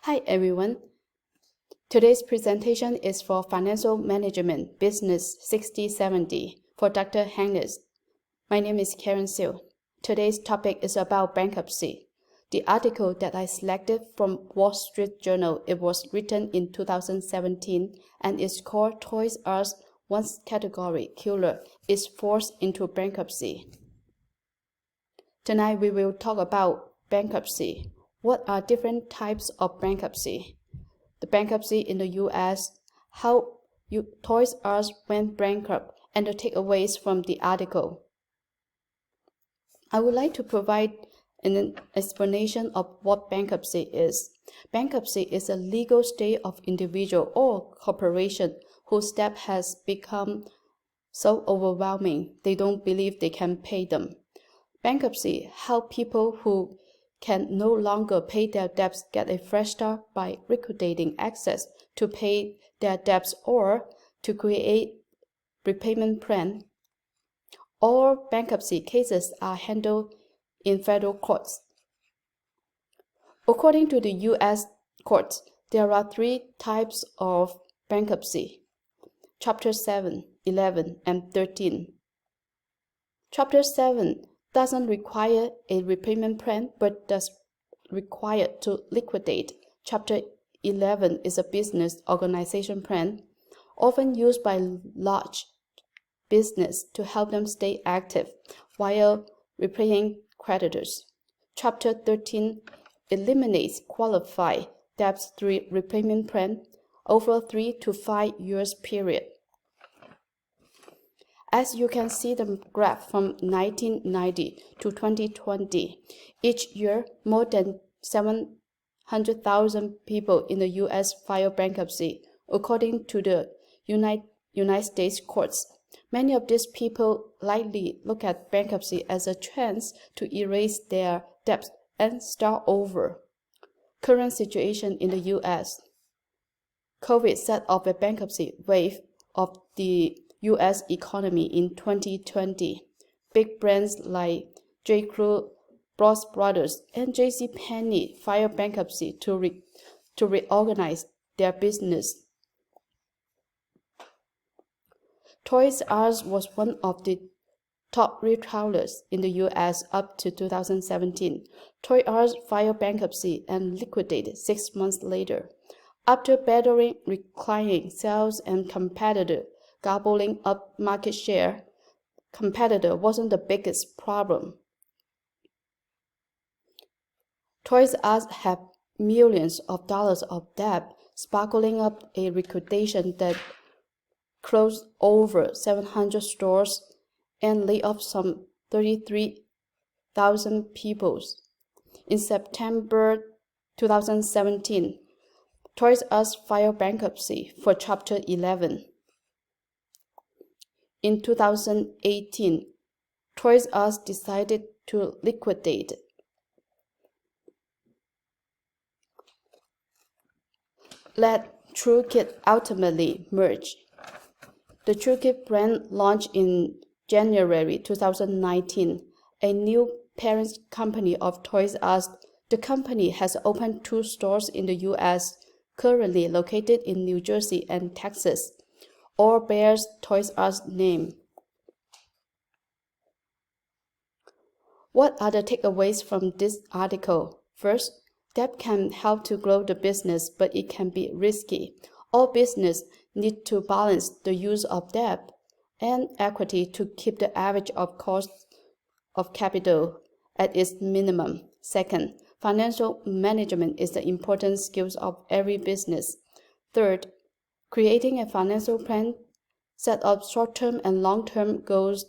Hi everyone. Today's presentation is for Financial Management Business 6070 for Dr. Hannes. My name is Karen Siu. Today's topic is about bankruptcy. The article that I selected from Wall Street Journal, it was written in 2017 and is called Toys R Us Once Category Killer is Forced into Bankruptcy. Tonight we will talk about bankruptcy. What are different types of bankruptcy? The bankruptcy in the U.S., how Toys R Us went bankrupt, and the takeaways from the article. I would like to provide an explanation of what bankruptcy is. Bankruptcy is a legal state of individual or corporation whose debt has become so overwhelming they don't believe they can pay them. Bankruptcy helps people who can no longer pay their debts get a fresh start by liquidating access to pay their debts or to create repayment plan. All bankruptcy cases are handled in federal courts. According to the U.S. courts, there are three types of bankruptcy: Chapter 7, 11, and 13. Chapter 7 doesn't require a repayment plan but does require to liquidate. Chapter 11 is a business organization plan, often used by large business to help them stay active while repaying creditors. Chapter 13 eliminates qualified debts through repayment plan over 3 to 5 years period. As you can see the graph from 1990 to 2020, each year more than 700,000 people in the U.S. file bankruptcy, according to the United States courts. Many of these people likely look at bankruptcy as a chance to erase their debts and start over. Current situation in the U.S. COVID set off a bankruptcy wave of the U.S. economy in 2020. Big brands like J. Crew, Ross Brothers, and JCPenney filed bankruptcy to reorganize their business. Toys R Us was one of the top retailers in the U.S. up to 2017. Toys R Us filed bankruptcy and liquidated 6 months later. After battling declining sales and competitor gobbling up market share, competitor wasn't the biggest problem. Toys R Us had millions of dollars of debt, sparkling up a liquidation that closed over 700 stores and laid off some 33,000 people. In September 2017, Toys R Us filed bankruptcy for Chapter 11. In 2018, Toys R Us decided to liquidate. Let True Kid ultimately merge. The True Kid brand launched in January 2019, a new parent company of Toys R Us. The company has opened 2 stores in the U.S., currently located in New Jersey and Texas. All bears Toys R Us name. What are the takeaways from this article? First, debt can help to grow the business, but it can be risky. All business need to balance the use of debt and equity to keep the average of cost of capital at its minimum. Second, financial management is the important skills of every business. Third, creating a financial plan, set up short-term and long-term goals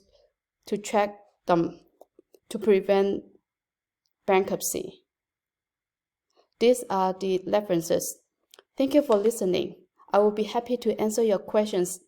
to track them to prevent bankruptcy. These are the references. Thank you for listening. I will be happy to answer your questions